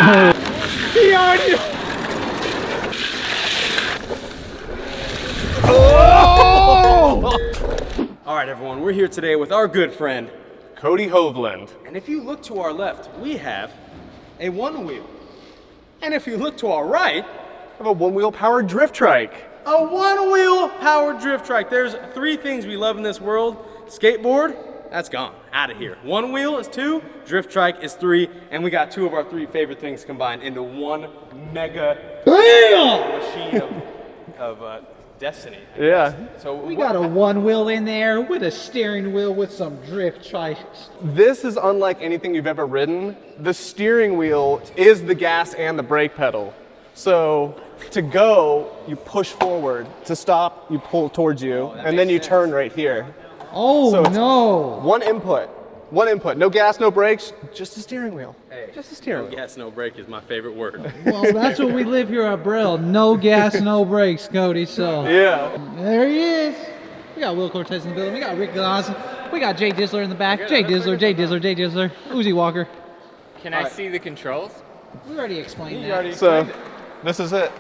He already... All right, everyone, we're here today with our good friend, Cody Hovland. And if you look to our left, we have a Onewheel. And if you look to our right, I have a one-wheel powered drift trike. a Onewheel powered drift trike. There's 3 things we love in this world. Skateboard, that's gone, out of here. Onewheel is 2, drift trike is 3, and we got 2 of our 3 favorite things combined into one mega machine of destiny. Yeah. So We got a Onewheel in there with a steering wheel with some drift trikes. This is unlike anything you've ever ridden. The steering wheel is the gas and the brake pedal. So to go, you push forward. To stop, you pull towards you, and then you turn right here. Oh, So it's no. One input. No gas, no brakes, just a steering wheel. Hey, Just a steering no wheel. gas, no brake is my favorite word. Well, that's what we live here at Braille. No gas, no brakes, Cody. So Yeah. there he is. We got Will Cortez in the building. We got Rick Glasson. We got Jay Dizzler in the back. Jay Dizzler. Uzi Walker. Can I see the controls? We already explained that. So this is it.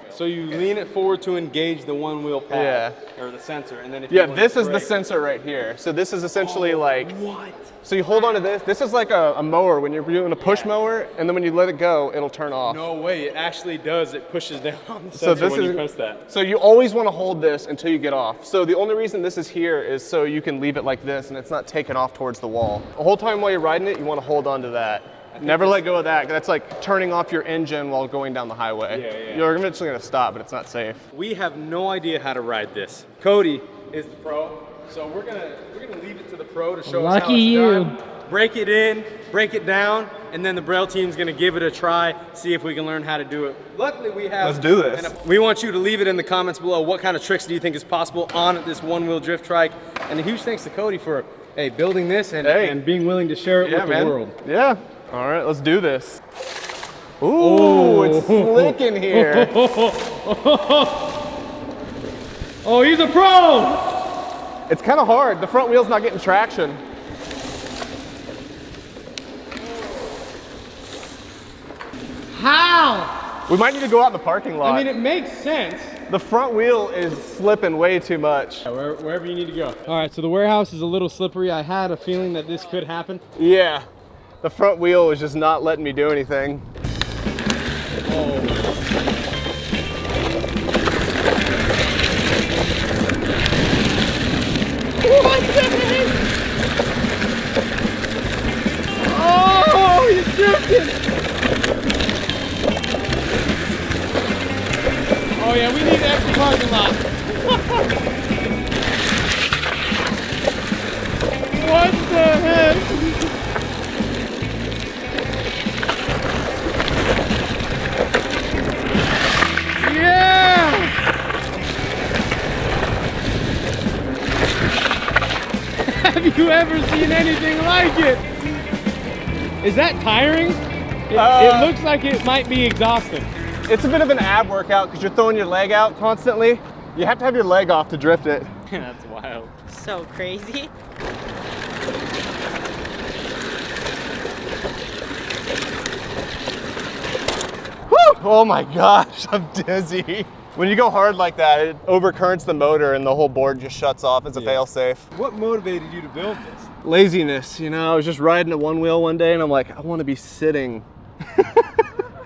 So you lean it forward to engage the Onewheel pad, or the sensor, and then if you Yeah, want this to is the brake- sensor right here. So this is essentially like, What? so you hold on to this. This is like a mower when you're doing a push mower, and then when you let it go, it'll turn off. No way, it actually does. It pushes down on the So sensor this when is, you press that. so you always want to hold this until you get off. So the only reason this is here is so you can leave it like this and it's not taken off towards the wall. The whole time while you're riding it, you want to hold on to that. Never let go of that. That's like turning off your engine while going down the highway. Yeah. You're eventually going to stop, but it's not safe. We have no idea how to ride this. Cody is the pro, so we're gonna leave it to the pro to show us how it's Lucky you. done. Break it in, break it down, and then the Braille team's gonna give it a try, see if we can learn how to do it. Luckily we have. Let's do this. And we want you to leave it in the comments below. What kind of tricks do you think is possible on this Onewheel drift trike? And a huge thanks to Cody for building this and being willing to share it with the world. Yeah. All right, let's do this. Ooh, it's slick in here. Oh, he's a pro! It's kind of hard. The front wheel's not getting traction. How? We might need to go out in the parking lot. I mean, it makes sense. The front wheel is slipping way too much. Wherever you need to go. All right, so the warehouse is a little slippery. I had a feeling that this could happen. Yeah, the front wheel is just not letting me do anything. What the heck? Oh, he's drifting. Oh yeah, we need an empty parking lot. What the heck? Yeah! Have you ever seen anything like it? Is that tiring? It looks like it might be exhausting. It's a bit of an ab workout because you're throwing your leg out constantly. You have to have your leg off to drift it. That's wild. So crazy. Whew! Oh my gosh, I'm dizzy. When you go hard like that, it overcurrents the motor and the whole board just shuts off as a fail-safe. What motivated you to build this? Laziness, you know, I was just riding a Onewheel one day and I'm like, I want to be sitting.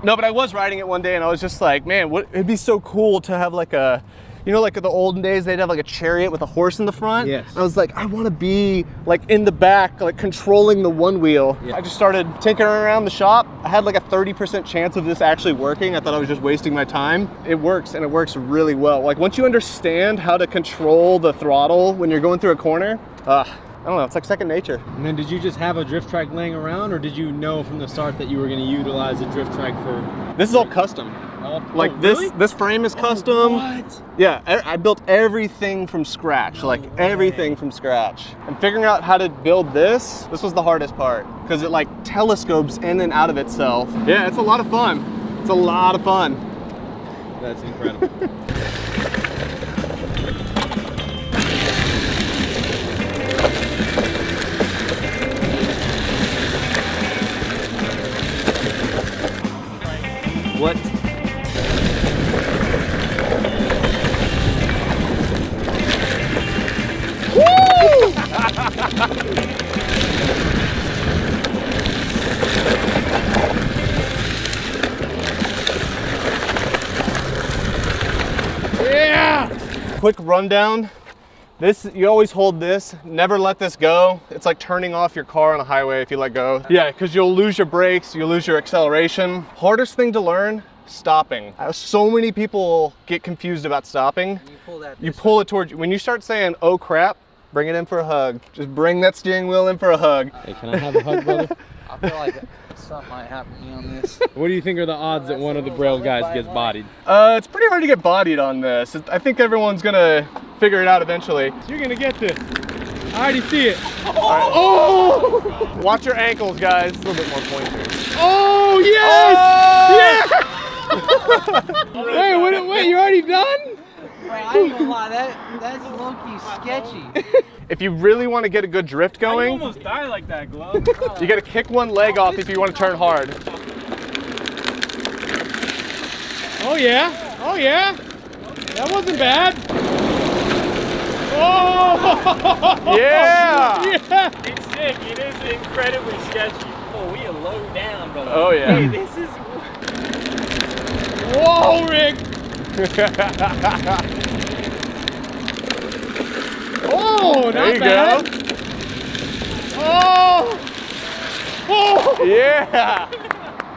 No, but I was riding it one day and I was just like, man, it'd be so cool to have like a, you know, like in the olden days, they'd have like a chariot with a horse in the front. Yes. I was like, I want to be like in the back, like controlling the Onewheel. Yeah. I just started tinkering around the shop. I had like a 30% chance of this actually working. I thought I was just wasting my time. It works, and it works really well. Like once you understand how to control the throttle when you're going through a corner, I don't know, it's like second nature. And then did you just have a drift trike laying around, or did you know from the start that you were going to utilize a drift trike for? This is all custom. Like this frame is custom. What? Yeah, I built everything from scratch, everything from scratch. And figuring out how to build this was the hardest part because it like telescopes in and out of itself. Yeah, it's a lot of fun. It's a lot of fun. That's incredible. What? Yeah! Quick rundown. This, you always hold this, never let this go. It's like turning off your car on a highway if you let go. Yeah, because you'll lose your brakes, you'll lose your acceleration. Hardest thing to learn, stopping. So many people get confused about stopping. You pull it towards you. When you start saying, oh crap, bring it in for a hug. Just bring that steering wheel in for a hug. Hey, can I have a hug, brother? I feel like something might happen to me on this. What do you think are the odds that one of the Braille guys gets bodied? It's pretty hard to get bodied on this. I think everyone's gonna figure it out eventually. You're gonna get this. I already see it. Oh! Watch your ankles, guys. A little bit more pointers. Oh, yes! Yeah! Wait, you already done? Wait, I ain't gonna lie, that's low-key sketchy. If you really want to get a good drift going, You almost die like that, Glow. you gotta kick one leg off if you want to turn hard. Oh yeah, oh yeah. That wasn't bad. Oh! Yeah! Yeah! It's sick. It is incredibly sketchy. Oh, we are low down, brother. Oh yeah. Hey, this is. Whoa, Rick! Oh, There not you bad. go. Oh! Oh! Yeah!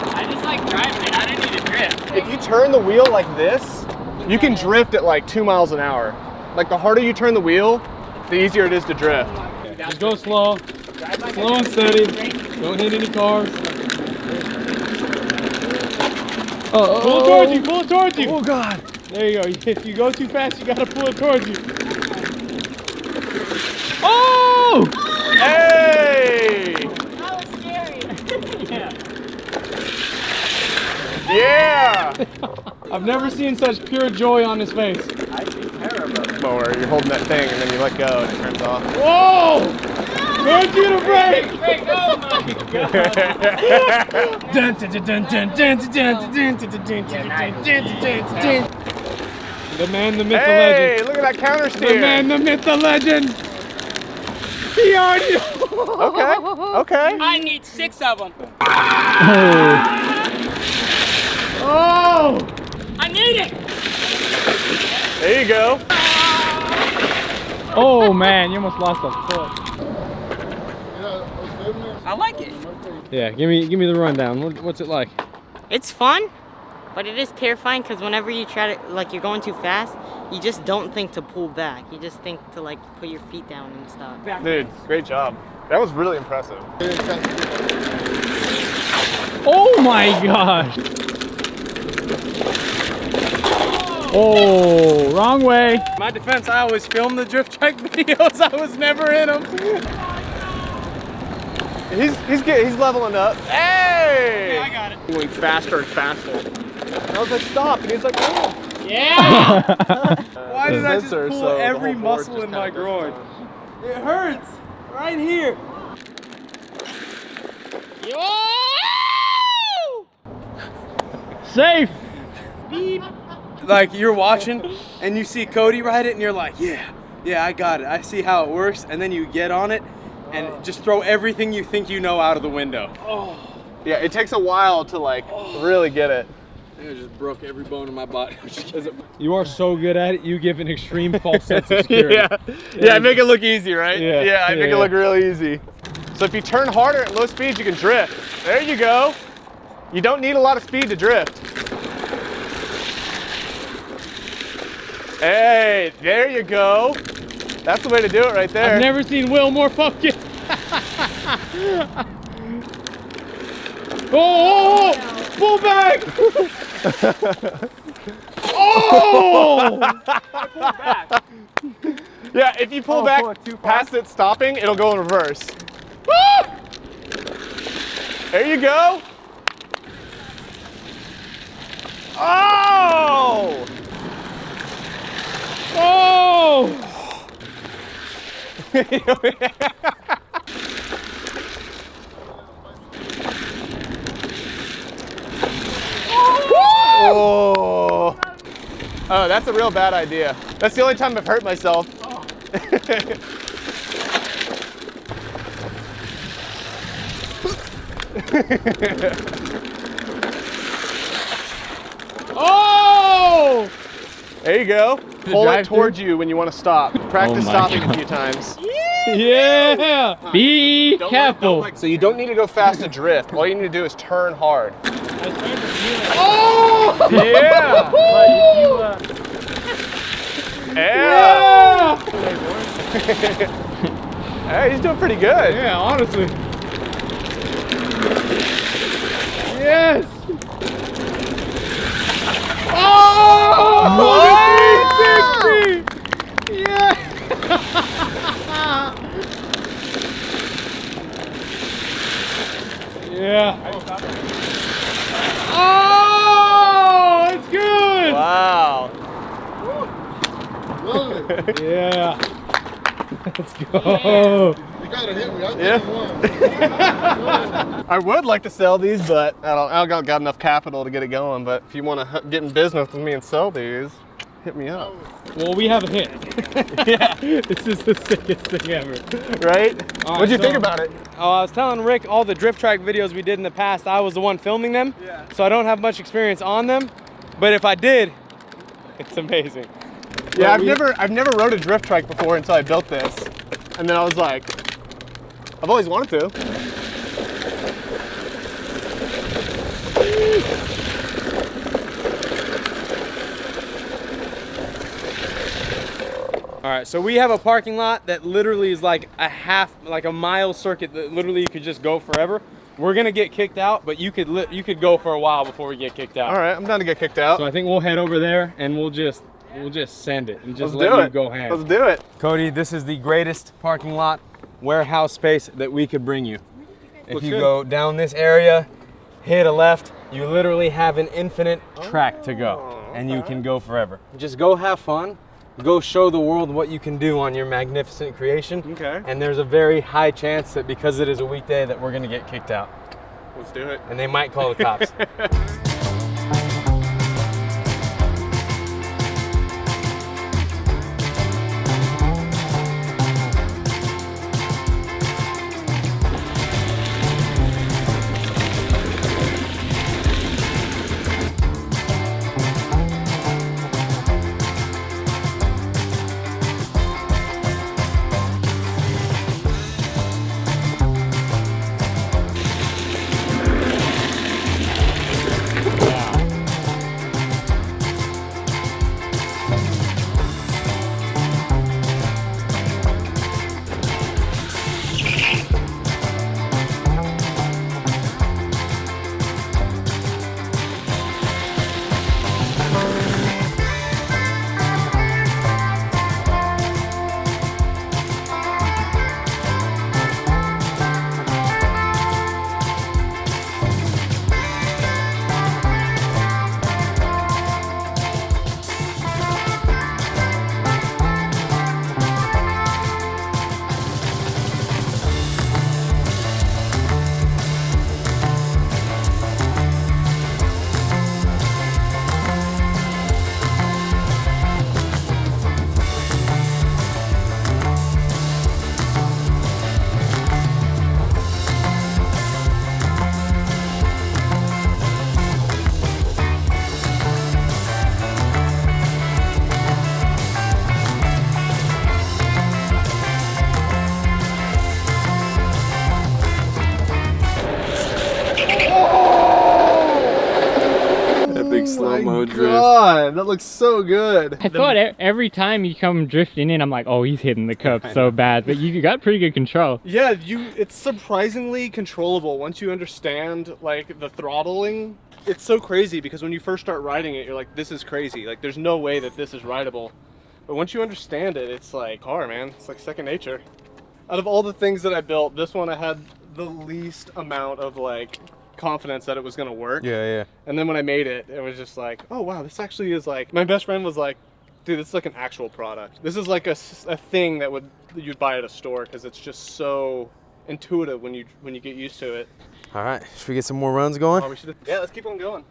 I just like driving it. I don't need to drift. If you turn the wheel like this, you can drift at like 2 miles an hour. Like the harder you turn the wheel, the easier it is to drift. Just go slow. Slow and steady. Don't hit any cars. Pull it towards you, pull it towards you. Oh God. There you go. If you go too fast, you gotta pull it towards you. Oh! Hey! That was scary. Yeah. Yeah! I've never seen such pure joy on his face. Mower, you're holding that thing and then you let go and it turns off. Whoa! Don't you to brake! Rick, oh my God. Dun, dun, dun, dun, dun, dun, dun, dun, dun, dun, dun, dun, dun. The man, the myth, the Hey, legend. look at that counter The steer. man, the myth, the legend. He already. Okay, okay. I need 6 of them. Oh! I need it. There you go. Oh man, you almost lost a foot. I like it. Yeah, give me the rundown. What's it like? It's fun, but it is terrifying because whenever you try to, like, you're going too fast, you just don't think to pull back. You just think to, like, put your feet down and stuff. Dude, great job. That was really impressive. Oh my gosh! Oh, wrong way. My defense, I always film the drift trike videos. I was never in them. He's leveling up. Hey! I got it. Going faster and faster. I was like, stop, and he's like, oh. Yeah! Why did I just Sensor, pull so the every whole board muscle just in my kinda groin? goes It hurts right here. Safe. Beep. Like you're watching and you see Cody ride it and you're like, yeah, I got it. I see how it works. And then you get on it and just throw everything you think you know out of the window. Yeah, it takes a while to like really get it. I think I just broke every bone in my body. You are so good at it, you give an extreme false sense of security. Yeah, I make it look easy, right? Yeah, I make it look really easy. So if you turn harder at low speeds, you can drift. There you go. You don't need a lot of speed to drift. Hey, there you go. That's the way to do it right there. I've never seen Will more focused. Oh, pull back! Oh! Yeah, if you pull back past it stopping, it'll go in reverse. There you go. Oh! Oh! Oh, that's a real bad idea. That's the only time I've hurt myself. Oh. Oh! There you go. Pull it towards you when you want to stop. Practice stopping a few times. Yeah! Be careful. So you don't need to go fast to drift. All you need to do is turn hard. Oh! Yeah! Yeah! Hey, he's doing pretty good. Yeah, honestly. Yes! Oh! 360! Yeah! Yeah. Oh, it's good. Wow. Yeah. Let's go. You gotta hit me. I think Yeah. you won. I would like to sell these, but I don't got enough capital to get it going. But if you want to get in business with me and sell these, hit me up. Well, we have a hit. Yeah. This is the sickest thing ever. Right? All What'd you right, think so- about it? Oh, I was telling Rick all the drift track videos we did in the past, I was the one filming them. Yeah. So I don't have much experience on them. But if I did, it's amazing. Yeah, I've never rode a drift trike before until I built this. And then I was like, I've always wanted to. All right, so we have a parking lot that literally is like a mile circuit that literally you could just go forever. We're gonna get kicked out, but you could go for a while before we get kicked out. All right, I'm down to get kicked out. So I think we'll head over there and we'll just send it and just Let's let do you it. go ham. Let's do it. Cody, this is the greatest parking lot warehouse space that we could bring you. If Looks you good. go down this area, hit a left, you literally have an infinite track to go, and you can go forever. Just go have fun. Go show the world what you can do on your magnificent creation. Okay. And there's a very high chance that because it is a weekday that we're gonna get kicked out. Let's do it. And they might call the cops. Oh God, that looks so good. I thought every time you come drifting in, I'm like, oh, he's hitting the curb so bad. But you got pretty good control. Yeah, it's surprisingly controllable once you understand like the throttling. It's so crazy because when you first start riding it, you're like, this is crazy. Like there's no way that this is rideable. But once you understand it, it's like car, man. It's like second nature. Out of all the things that I built, this one I had the least amount of like confidence that it was gonna work. Yeah. And then when I made it, it was just like, oh wow, this actually is like, my best friend was like, dude, this is like an actual product. This is like a thing that you'd buy at a store because it's just so intuitive when you get used to it. All right, should we get some more runs going? Oh, yeah, let's keep on going.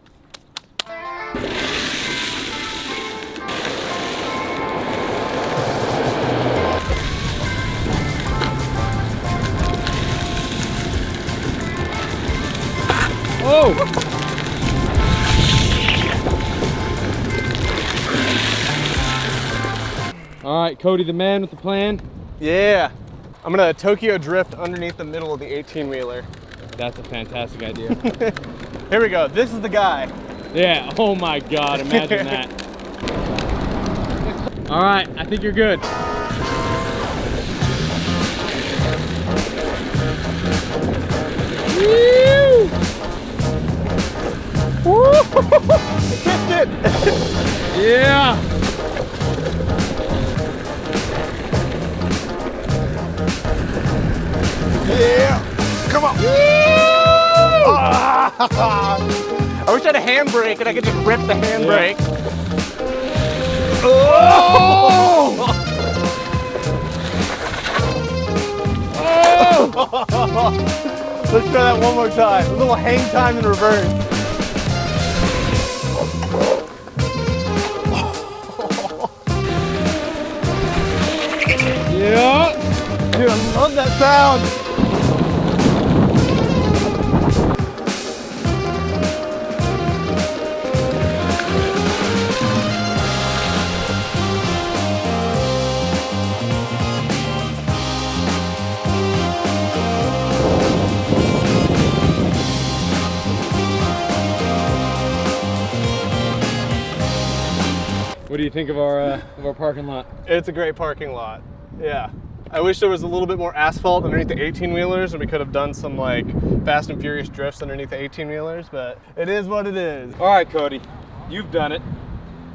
Oh! All right, Cody, the man with the plan. Yeah. I'm gonna Tokyo drift underneath the middle of the 18-wheeler. That's a fantastic idea. Here we go. This is the guy. Yeah, oh my God, imagine that. All right, I think you're good. Kicked it. Yeah. Yeah. Come on. I wish I had a handbrake and I could just rip the handbrake. Oh! Let's try that one more time. A little hang time in reverse. Yeah. Dude, I love that sound. What do you think of our parking lot? It's a great parking lot. Yeah. I wish there was a little bit more asphalt underneath the 18-wheelers and we could have done some like Fast and Furious drifts underneath the 18-wheelers, but it is what it is. All right, Cody, you've done it.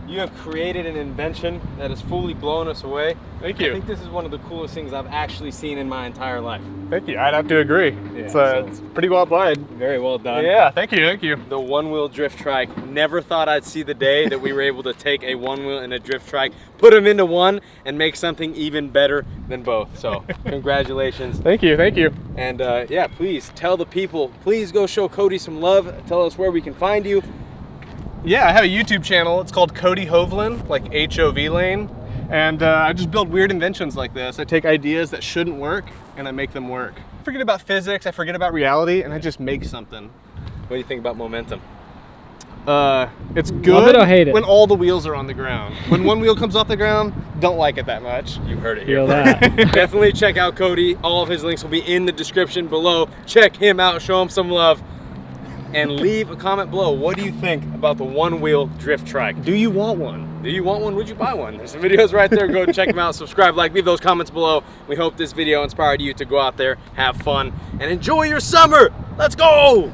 You have created an invention that has fully blown us away. Thank I you. think this is one of the coolest things I've actually seen in my entire life. Thank you. I'd have to agree. Yeah, It's pretty well applied. Very well done. Yeah, thank you, thank you. The one-wheel drift trike. Never thought I'd see the day that we were able to take a one-wheel and a drift trike, put them into one, and make something even better than both. So, congratulations. Thank you, thank you. And yeah, please tell the people, please go show Cody some love. Tell us where we can find you. Yeah, I have a YouTube channel. It's called Cody Hovland, like H-O-V lane. And I just build weird inventions like this. I take ideas that shouldn't work and I make them work. I forget about physics, I forget about reality, and I just make something. What do you think about momentum? It's Love good it or hate it? when all the wheels are on the ground. When one wheel comes off the ground, don't like it that much. You heard it here. Feel that. Definitely check out Cody. All of his links will be in the description below. Check him out, show him some love, and leave a comment below. What do you think about the one-wheel drift trike? Do you want one? Do you want one? Would you buy one? There's some videos right there. Go check them out. Subscribe, like, leave those comments below. We hope this video inspired you to go out there, have fun, and enjoy your summer. Let's go!